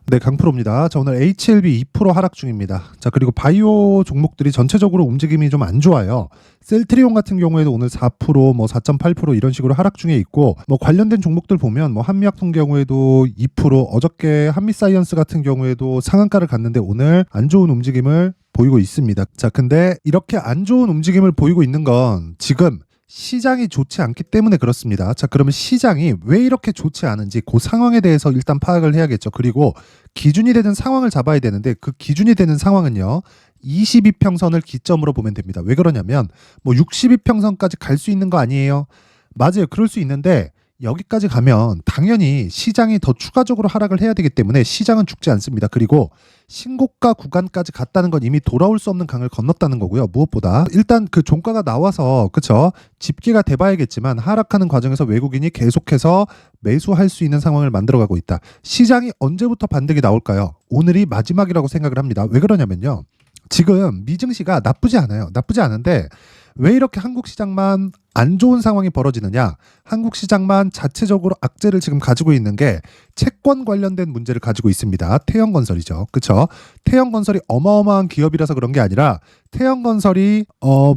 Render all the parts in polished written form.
네, 강프로입니다. 자, 오늘 HLB 2% 하락 중입니다. 자, 그리고 바이오 종목들이 전체적으로 움직임이 좀 안 좋아요. 셀트리온 같은 경우에도 오늘 4%, 뭐 4.8% 이런 식으로 하락 중에 있고, 뭐 관련된 종목들 보면 뭐 한미약품 경우에도 2%, 어저께 한미사이언스 같은 경우에도 상한가를 갔는데 오늘 안 좋은 움직임을 보이고 있습니다. 자, 근데 이렇게 안 좋은 움직임을 보이고 있는 건 지금 시장이 좋지 않기 때문에 그렇습니다. 자, 그러면 시장이 왜 이렇게 좋지 않은지 그 상황에 대해서 일단 파악을 해야겠죠. 그리고 기준이 되는 상황을 잡아야 되는데 그 기준이 되는 상황은요. 22평선을 기점으로 보면 됩니다. 왜 그러냐면 뭐 62평선까지 갈 수 있는 거 아니에요? 맞아요. 그럴 수 있는데 여기까지 가면 당연히 시장이 더 추가적으로 하락을 해야 되기 때문에 시장은 죽지 않습니다. 그리고 신고가 구간까지 갔다는 건 이미 돌아올 수 없는 강을 건넜다는 거고요. 무엇보다 일단 그 종가가 나와서 그쵸? 집계가 돼봐야겠지만 하락하는 과정에서 외국인이 계속해서 매수할 수 있는 상황을 만들어가고 있다. 시장이 언제부터 반등이 나올까요? 오늘이 마지막이라고 생각을 합니다. 왜 그러냐면요. 지금 미증시가 나쁘지 않아요. 나쁘지 않은데 왜 이렇게 한국 시장만 안 좋은 상황이 벌어지느냐? 한국 시장만 자체적으로 악재를 지금 가지고 있는 게 채권 관련된 문제를 가지고 있습니다. 태형건설이죠. 그렇죠? 태형건설이 어마어마한 기업이라서 그런 게 아니라 태형건설이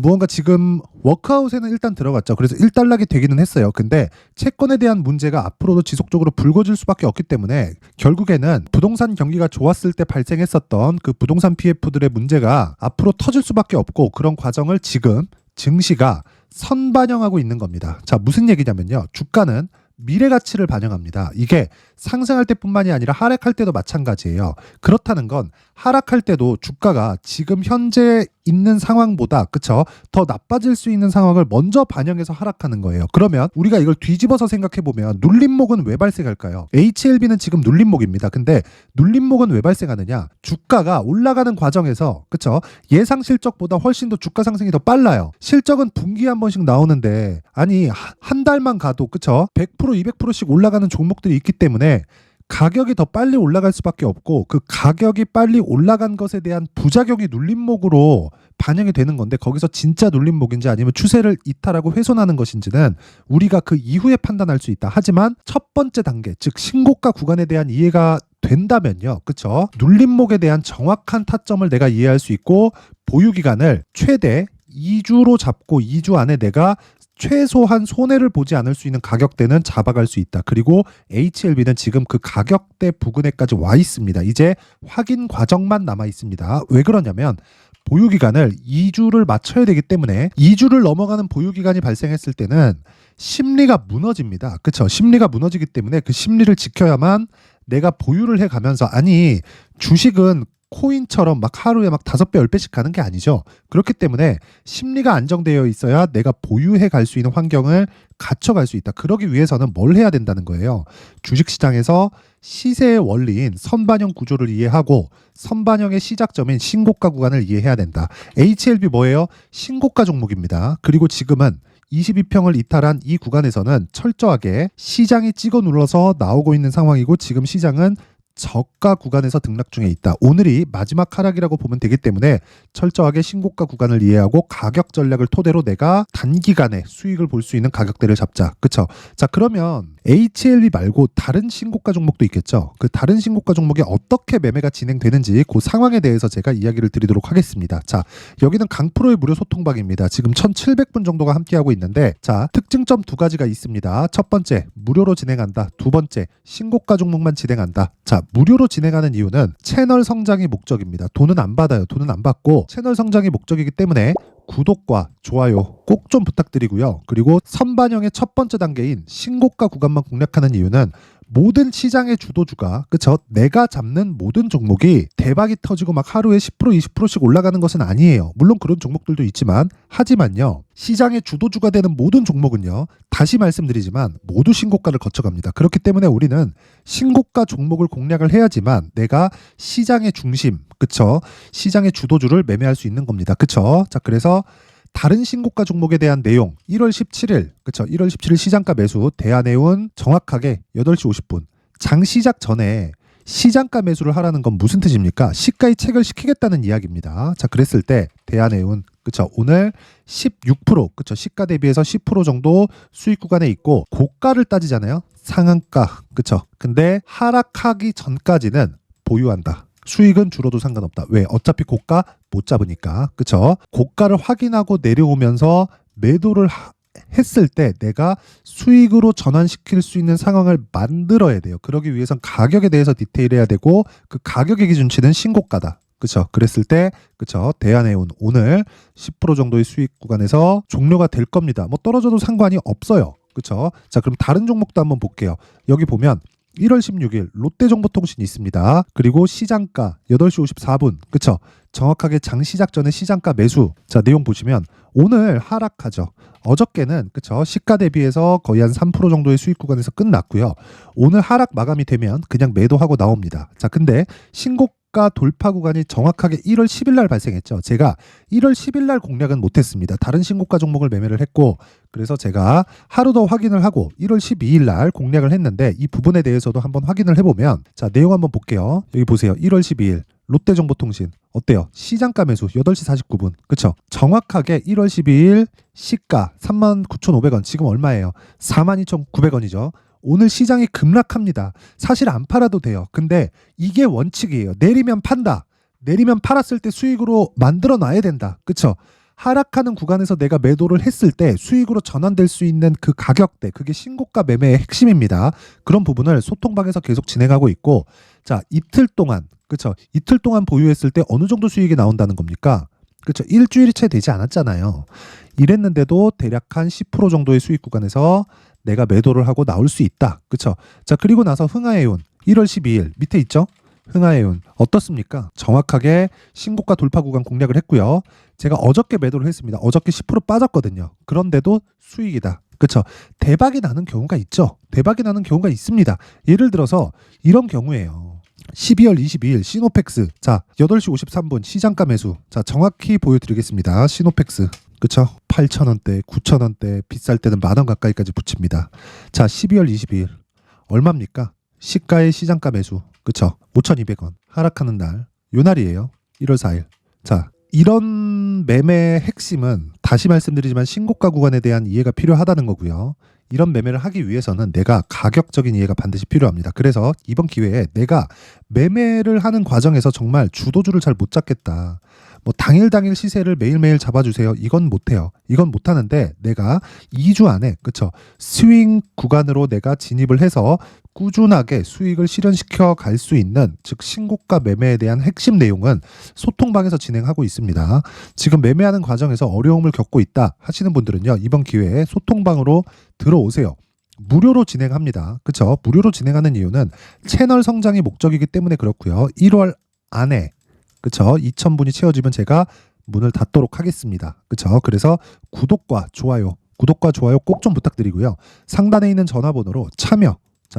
무언가 지금 워크아웃에는 일단 들어갔죠. 그래서 일단락이 되기는 했어요. 근데 채권에 대한 문제가 앞으로도 지속적으로 불거질 수밖에 없기 때문에 결국에는 부동산 경기가 좋았을 때 발생했었던 그 부동산 PF들의 문제가 앞으로 터질 수밖에 없고 그런 과정을 지금 증시가 선반영하고 있는 겁니다. 자, 무슨 얘기냐면요. 주가는 미래 가치를 반영합니다. 이게 상승할 때뿐만이 아니라 하락할 때도 마찬가지예요. 그렇다는 건 하락할 때도 주가가 지금 현재 있는 상황보다 그쵸? 더 나빠질 수 있는 상황을 먼저 반영해서 하락하는 거예요. 그러면 우리가 이걸 뒤집어서 생각해 보면 눌림목은 왜 발생할까요? HLB는 지금 눌림목입니다. 근데 눌림목은 왜 발생하느냐? 주가가 올라가는 과정에서 그쵸? 예상 실적보다 훨씬 더 주가 상승이 더 빨라요. 실적은 분기에 한 번씩 나오는데 아니 한 달만 가도 그쵸? 100% 200%씩 올라가는 종목들이 있기 때문에 가격이 더 빨리 올라갈 수밖에 없고 그 가격이 빨리 올라간 것에 대한 부작용이 눌림목으로 반영이 되는 건데 거기서 진짜 눌림목인지 아니면 추세를 이탈하고 훼손하는 것인지는 우리가 그 이후에 판단할 수 있다. 하지만 첫 번째 단계 즉 신고가 구간에 대한 이해가 된다면요. 그쵸? 눌림목에 대한 정확한 타점을 내가 이해할 수 있고 보유 기간을 최대 2주로 잡고 2주 안에 내가 최소한 손해를 보지 않을 수 있는 가격대는 잡아갈 수 있다. 그리고 HLB는 지금 그 가격대 부근에까지 와 있습니다. 이제 확인 과정만 남아 있습니다. 왜 그러냐면 보유기간을 2주를 맞춰야 되기 때문에 2주를 넘어가는 보유기간이 발생했을 때는 심리가 무너집니다. 그렇죠? 심리가 무너지기 때문에 그 심리를 지켜야만 내가 보유를 해가면서 아니 주식은 코인처럼 막 하루에 막 5배, 10배씩 가는 게 아니죠. 그렇기 때문에 심리가 안정되어 있어야 내가 보유해 갈 수 있는 환경을 갖춰갈 수 있다. 그러기 위해서는 뭘 해야 된다는 거예요. 주식시장에서 시세의 원리인 선반영 구조를 이해하고 선반영의 시작점인 신고가 구간을 이해해야 된다. HLB 뭐예요? 신고가 종목입니다. 그리고 지금은 22평을 이탈한 이 구간에서는 철저하게 시장이 찍어 눌러서 나오고 있는 상황이고 지금 시장은 저가 구간에서 등락 중에 있다. 오늘이 마지막 하락이라고 보면 되기 때문에 철저하게 신고가 구간을 이해하고 가격 전략을 토대로 내가 단기간에 수익을 볼 수 있는 가격대를 잡자. 그쵸? 자, 그러면 HLB 말고 다른 신고가 종목도 있겠죠. 그 다른 신고가 종목이 어떻게 매매가 진행되는지 그 상황에 대해서 제가 이야기를 드리도록 하겠습니다. 자, 여기는 강프로의 무료 소통방입니다. 지금 1700분 정도가 함께하고 있는데 자, 특징점 두 가지가 있습니다. 첫 번째, 무료로 진행한다. 두 번째, 신고가 종목만 진행한다. 자, 무료로 진행하는 이유는 채널 성장이 목적입니다. 돈은 안 받아요. 돈은 안 받고 채널 성장이 목적이기 때문에 구독과 좋아요 꼭 좀 부탁드리고요. 그리고 선반영의 첫 번째 단계인 신고가 구간만 공략하는 이유는 모든 시장의 주도주가 그쵸? 내가 잡는 모든 종목이 대박이 터지고 막 하루에 10% 20%씩 올라가는 것은 아니에요. 물론 그런 종목들도 있지만 하지만요. 시장의 주도주가 되는 모든 종목은요. 다시 말씀드리지만 모두 신고가를 거쳐갑니다. 그렇기 때문에 우리는 신고가 종목을 공략을 해야지만 내가 시장의 중심 그쵸? 시장의 주도주를 매매할 수 있는 겁니다. 그쵸? 자, 그래서 다른 신고가 종목에 대한 내용 1월 17일 그쵸 1월 17일 시장가 매수 대한해운 정확하게 8시 50분 장 시작 전에 시장가 매수를 하라는 건 무슨 뜻입니까? 시가에 체결시키겠다는 이야기입니다. 자, 그랬을 때 대한해운 그쵸 오늘 16% 그쵸 시가 대비해서 10% 정도 수익 구간에 있고 고가를 따지잖아요. 상한가 그쵸 근데 하락하기 전까지는 보유한다. 수익은 줄어도 상관없다. 왜? 어차피 고가 못 잡으니까. 그쵸? 고가를 확인하고 내려오면서 매도를 했을 때 내가 수익으로 전환시킬 수 있는 상황을 만들어야 돼요. 그러기 위해선 가격에 대해서 디테일해야 되고 그 가격의 기준치는 신고가다. 그쵸? 그랬을 때, 그쵸? 대한해운 오늘 10% 정도의 수익 구간에서 종료가 될 겁니다. 뭐 떨어져도 상관이 없어요. 그쵸? 자, 그럼 다른 종목도 한번 볼게요. 여기 보면 1월 16일 롯데정보통신이 있습니다. 그리고 시장가 8시 54분. 그쵸? 정확하게 장 시작 전에 시장가 매수. 자, 내용 보시면 오늘 하락하죠. 어저께는 그쵸? 시가 대비해서 거의 한 3% 정도의 수익 구간에서 끝났고요. 오늘 하락 마감이 되면 그냥 매도하고 나옵니다. 자, 근데 신고가 돌파 구간이 정확하게 1월 10일 날 발생했죠. 제가 1월 10일 날 공략은 못했습니다. 다른 신고가 종목을 매매를 했고 그래서 제가 하루 더 확인을 하고 1월 12일 날 공략을 했는데 이 부분에 대해서도 한번 확인을 해보면 자, 내용 한번 볼게요. 여기 보세요. 1월 12일 롯데정보통신 어때요? 시장가 매수 8시 49분. 그쵸? 정확하게 1월 12일 시가 39,500원. 지금 얼마예요? 42,900원이죠. 오늘 시장이 급락합니다. 사실 안 팔아도 돼요. 근데 이게 원칙이에요. 내리면 판다. 내리면 팔았을 때 수익으로 만들어 놔야 된다. 그쵸? 하락하는 구간에서 내가 매도를 했을 때 수익으로 전환될 수 있는 그 가격대, 그게 신고가 매매의 핵심입니다. 그런 부분을 소통방에서 계속 진행하고 있고, 자, 이틀 동안, 그쵸? 이틀 동안 보유했을 때 어느 정도 수익이 나온다는 겁니까? 그쵸? 일주일이 채 되지 않았잖아요. 이랬는데도 대략 한 10% 정도의 수익 구간에서 내가 매도를 하고 나올 수 있다. 그쵸? 자, 그리고 나서 흥하해운 1월 12일 밑에 있죠? 흥하해운 어떻습니까? 정확하게 신고가 돌파 구간 공략을 했고요. 제가 어저께 매도를 했습니다. 어저께 10% 빠졌거든요. 그런데도 수익이다. 그쵸? 대박이 나는 경우가 있죠. 대박이 나는 경우가 있습니다. 예를 들어서 이런 경우에요. 12월 22일 시노펙스. 자, 8시 53분 시장가 매수. 자, 정확히 보여드리겠습니다. 시노펙스. 그쵸? 8,000원대, 9,000원대, 비쌀 때는 10,000원 가까이까지 붙입니다. 자, 12월 22일 얼마입니까? 시가의 시장가 매수. 그쵸? 5,200원. 하락하는 날. 요 날이에요. 1월 4일. 자, 이런 매매의 핵심은 다시 말씀드리지만 신고가 구간에 대한 이해가 필요하다는 거고요. 이런 매매를 하기 위해서는 내가 가격적인 이해가 반드시 필요합니다. 그래서 이번 기회에 내가 매매를 하는 과정에서 정말 주도주를 잘 못 잡겠다. 뭐 당일 시세를 매일매일 잡아주세요. 이건 못해요. 이건 못하는데 내가 2주 안에 그쵸? 스윙 구간으로 내가 진입을 해서 꾸준하게 수익을 실현시켜 갈 수 있는 즉 신고가 매매에 대한 핵심 내용은 소통방에서 진행하고 있습니다. 지금 매매하는 과정에서 어려움을 겪고 있다 하시는 분들은요. 이번 기회에 소통방으로 들어오세요. 무료로 진행합니다. 그쵸? 무료로 진행하는 이유는 채널 성장이 목적이기 때문에 그렇고요. 1월 안에 그쵸? 2,000분이 채워지면 제가 문을 닫도록 하겠습니다. 그쵸? 그래서 구독과 좋아요 꼭 좀 부탁드리고요. 상단에 있는 전화번호로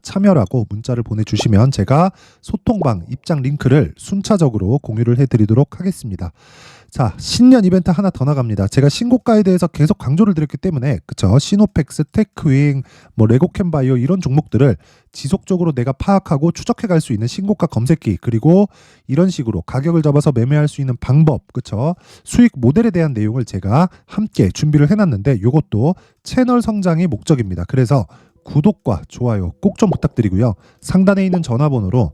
참여라고 문자를 보내주시면 제가 소통방 입장 링크를 순차적으로 공유를 해드리도록 하겠습니다. 자, 신년 이벤트 하나 더 나갑니다. 제가 신고가에 대해서 계속 강조를 드렸기 때문에 그쵸? 시노펙스, 테크윙, 뭐 레고캠바이오 이런 종목들을 지속적으로 내가 파악하고 추적해 갈 수 있는 신고가 검색기 그리고 이런 식으로 가격을 잡아서 매매할 수 있는 방법 그쵸? 수익 모델에 대한 내용을 제가 함께 준비를 해놨는데 이것도 채널 성장이 목적입니다. 그래서 구독과 좋아요 꼭 좀 부탁드리고요. 상단에 있는 전화번호로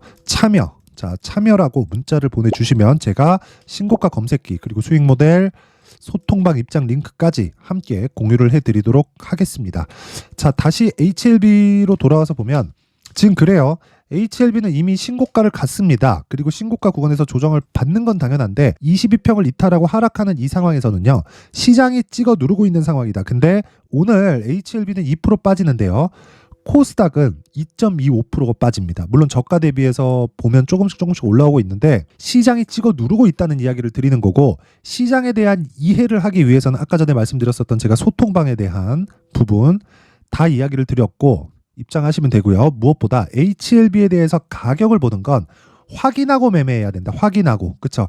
참여라고 문자를 보내주시면 제가 신고가 검색기 그리고 수익 모델 소통방 입장 링크까지 함께 공유를 해드리도록 하겠습니다. 자, 다시 HLB로 돌아와서 보면 지금 그래요. HLB는 이미 신고가를 갔습니다. 그리고 신고가 구간에서 조정을 받는 건 당연한데 22평을 이탈하고 하락하는 이 상황에서는요. 시장이 찍어 누르고 있는 상황이다. 근데 오늘 HLB는 2% 빠지는데요. 코스닥은 2.25%가 빠집니다. 물론 저가 대비해서 보면 조금씩 올라오고 있는데 시장이 찍어 누르고 있다는 이야기를 드리는 거고 시장에 대한 이해를 하기 위해서는 아까 전에 말씀드렸었던 제가 소통방에 대한 부분 다 이야기를 드렸고 입장하시면 되고요. 무엇보다 HLB에 대해서 가격을 보는 건 확인하고 매매해야 된다. 확인하고. 그쵸?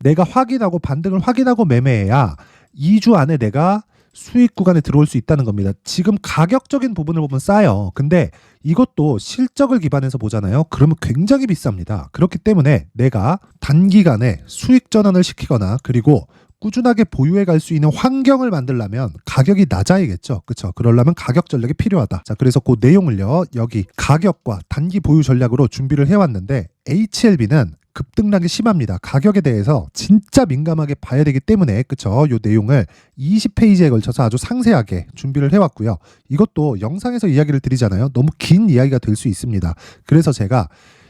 내가 확인하고 반등을 확인하고 매매해야 2주 안에 내가 수익 구간에 들어올 수 있다는 겁니다. 지금 가격적인 부분을 보면 싸요. 근데 이것도 실적을 기반해서 보잖아요. 그러면 굉장히 비쌉니다. 그렇기 때문에 내가 단기간에 수익 전환을 시키거나 그리고 꾸준하게 보유해 갈 수 있는 환경을 만들려면 가격이 낮아야겠죠. 그렇죠? 그러려면 가격 전략이 필요하다. 자, 그래서 그 내용을요. 여기 가격과 단기 보유 전략으로 준비를 해왔는데 HLB는 급등락이 심합니다. 가격에 대해서 진짜 민감하게 봐야 되기 때문에 그쵸? 요 내용을 20페이지에 걸쳐서 아주 상세하게 준비를 해왔고요. 이것도 영상에서 이야기를 드리잖아요. 너무 긴 이야기가 될 수 있습니다. 그래서 제가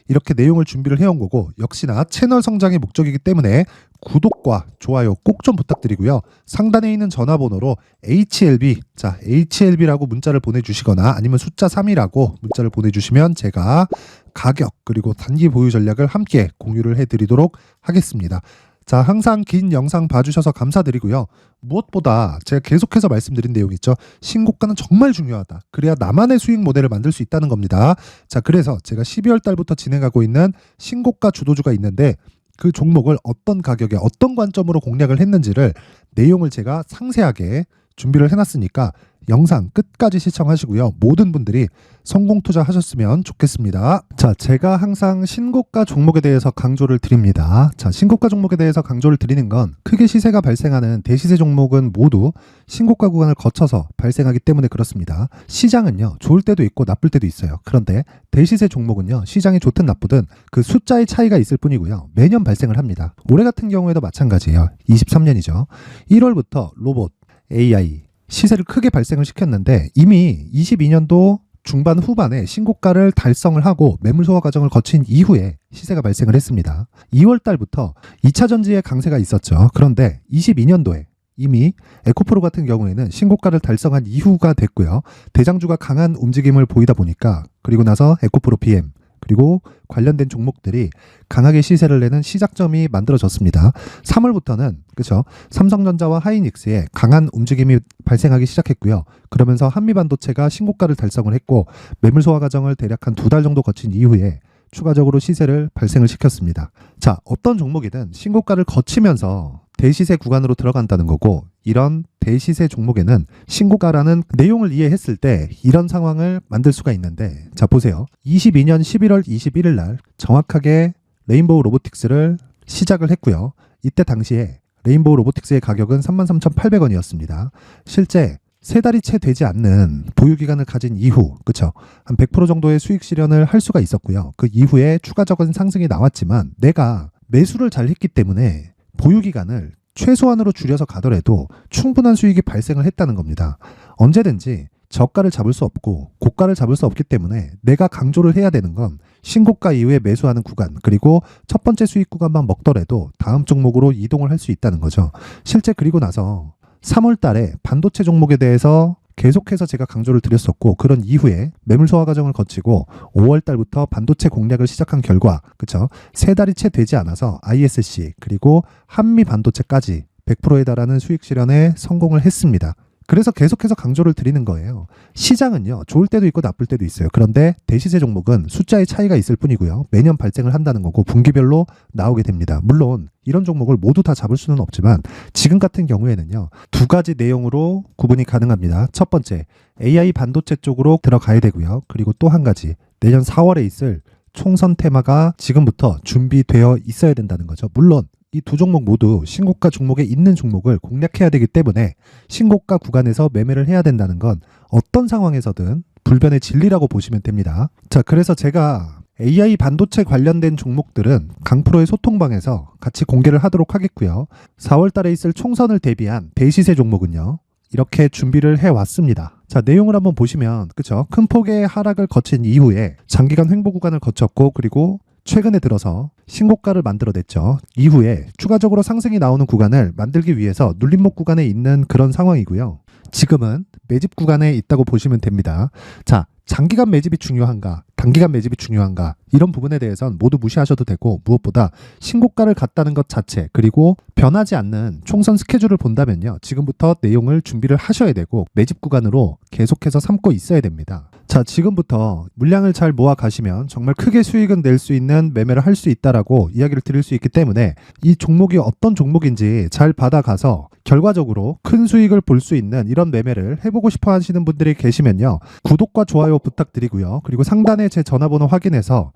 이렇게 내용을 준비를 해온 거고 역시나 채널 성장의 목적이기 때문에 구독과 좋아요 꼭 좀 부탁드리고요. 상단에 있는 전화번호로 HLB, 자 HLB라고 문자를 보내주시거나 아니면 숫자 3이라고 문자를 보내주시면 제가 가격 그리고 단기 보유 전략을 함께 공유를 해드리도록 하겠습니다. 자, 항상 긴 영상 봐주셔서 감사드리고요. 무엇보다 제가 계속해서 말씀드린 내용 있죠. 신고가는 정말 중요하다. 그래야 나만의 수익 모델을 만들 수 있다는 겁니다. 자, 그래서 제가 12월 달부터 진행하고 있는 신고가 주도주가 있는데 그 종목을 어떤 가격에 어떤 관점으로 공략을 했는지를 내용을 제가 상세하게 준비를 해놨으니까 영상 끝까지 시청하시고요. 모든 분들이 성공 투자하셨으면 좋겠습니다. 자, 제가 항상 신고가 종목에 대해서 강조를 드립니다. 자, 신고가 종목에 대해서 강조를 드리는 건 크게 시세가 발생하는 대시세 종목은 모두 신고가 구간을 거쳐서 발생하기 때문에 그렇습니다. 시장은요, 좋을 때도 있고 나쁠 때도 있어요. 그런데 대시세 종목은요, 시장이 좋든 나쁘든 그 숫자의 차이가 있을 뿐이고요. 매년 발생을 합니다. 올해 같은 경우에도 마찬가지예요. 23년이죠. 1월부터 로봇, AI, 시세를 크게 발생을 시켰는데 이미 22년도 중반 후반에 신고가를 달성을 하고 매물 소화 과정을 거친 이후에 시세가 발생을 했습니다. 2월 달부터 2차 전지의 강세가 있었죠. 그런데 22년도에 이미 에코프로 같은 경우에는 신고가를 달성한 이후가 됐고요. 대장주가 강한 움직임을 보이다 보니까 그리고 나서 에코프로 PM 그리고 관련된 종목들이 강하게 시세를 내는 시작점이 만들어졌습니다. 3월부터는 그렇죠. 삼성전자와 하이닉스의 강한 움직임이 발생하기 시작했고요. 그러면서 한미반도체가 신고가를 달성을 했고 매물 소화 과정을 대략 한 2달 정도 거친 이후에 추가적으로 시세를 발생을 시켰습니다. 자, 어떤 종목이든 신고가를 거치면서 대시세 구간으로 들어간다는 거고 이런 대시세 종목에는 신고가라는 내용을 이해했을 때 이런 상황을 만들 수가 있는데 자, 보세요. 22년 11월 21일 날 정확하게 레인보우 로보틱스를 시작을 했고요. 이때 당시에 레인보우 로보틱스의 가격은 33,800원이었습니다. 실제 세 달이 채 되지 않는 보유기간을 가진 이후, 그쵸? 한 100% 정도의 수익 실현을 할 수가 있었고요. 그 이후에 추가적인 상승이 나왔지만 내가 매수를 잘 했기 때문에 보유기간을 최소한으로 줄여서 가더라도 충분한 수익이 발생을 했다는 겁니다. 언제든지 저가를 잡을 수 없고 고가를 잡을 수 없기 때문에 내가 강조를 해야 되는 건 신고가 이후에 매수하는 구간 그리고 첫 번째 수익 구간만 먹더라도 다음 종목으로 이동을 할 수 있다는 거죠. 실제 그리고 나서 3월 달에 반도체 종목에 대해서 계속해서 제가 강조를 드렸었고 그런 이후에 매물 소화 과정을 거치고 5월 달부터 반도체 공략을 시작한 결과 그쵸? 세 달이 채 되지 않아서 ISC 그리고 한미 반도체까지 100%에 달하는 수익 실현에 성공을 했습니다. 그래서 계속해서 강조를 드리는 거예요. 시장은요, 좋을 때도 있고 나쁠 때도 있어요. 그런데 대시세 종목은 숫자의 차이가 있을 뿐이고요. 매년 발생을 한다는 거고 분기별로 나오게 됩니다. 물론 이런 종목을 모두 다 잡을 수는 없지만 지금 같은 경우에는요, 두 가지 내용으로 구분이 가능합니다. 첫 번째, AI 반도체 쪽으로 들어가야 되고요. 그리고 또 한 가지, 내년 4월에 있을 총선 테마가 지금부터 준비되어 있어야 된다는 거죠. 물론 이 두 종목 모두 신고가 종목에 있는 종목을 공략해야 되기 때문에 신고가 구간에서 매매를 해야 된다는 건 어떤 상황에서든 불변의 진리라고 보시면 됩니다. 자, 그래서 제가 AI 반도체 관련된 종목들은 강프로의 소통방에서 같이 공개를 하도록 하겠고요. 4월 달에 있을 총선을 대비한 대시세 종목은요, 이렇게 준비를 해왔습니다. 자, 내용을 한번 보시면 그쵸? 큰 폭의 하락을 거친 이후에 장기간 횡보 구간을 거쳤고 그리고 최근에 들어서 신고가를 만들어냈죠. 이후에 추가적으로 상승이 나오는 구간을 만들기 위해서 눌림목 구간에 있는 그런 상황이고요. 지금은 매집 구간에 있다고 보시면 됩니다. 자, 장기간 매집이 중요한가, 단기간 매집이 중요한가 이런 부분에 대해서는 모두 무시하셔도 되고 무엇보다 신고가를 갔다는 것 자체 그리고 변하지 않는 총선 스케줄을 본다면요. 지금부터 내용을 준비를 하셔야 되고 매집 구간으로 계속해서 삼고 있어야 됩니다. 자, 지금부터 물량을 잘 모아 가시면 정말 크게 수익은 낼 수 있는 매매를 할 수 있다라고 이야기를 드릴 수 있기 때문에 이 종목이 어떤 종목인지 잘 받아가서 결과적으로 큰 수익을 볼 수 있는 이런 매매를 해보고 싶어 하시는 분들이 계시면요. 구독과 좋아요 부탁드리고요. 그리고 상단에 제 전화번호 확인해서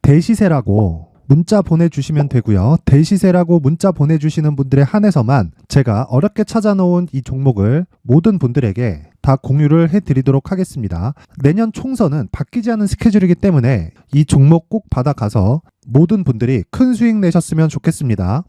대시세라고 문자 보내주시면 되고요. 대시세라고 문자 보내주시는 분들에 한해서만 제가 어렵게 찾아놓은 이 종목을 모든 분들에게 다 공유를 해드리도록 하겠습니다. 내년 총선은 바뀌지 않은 스케줄이기 때문에 이 종목 꼭 받아가서 모든 분들이 큰 수익 내셨으면 좋겠습니다.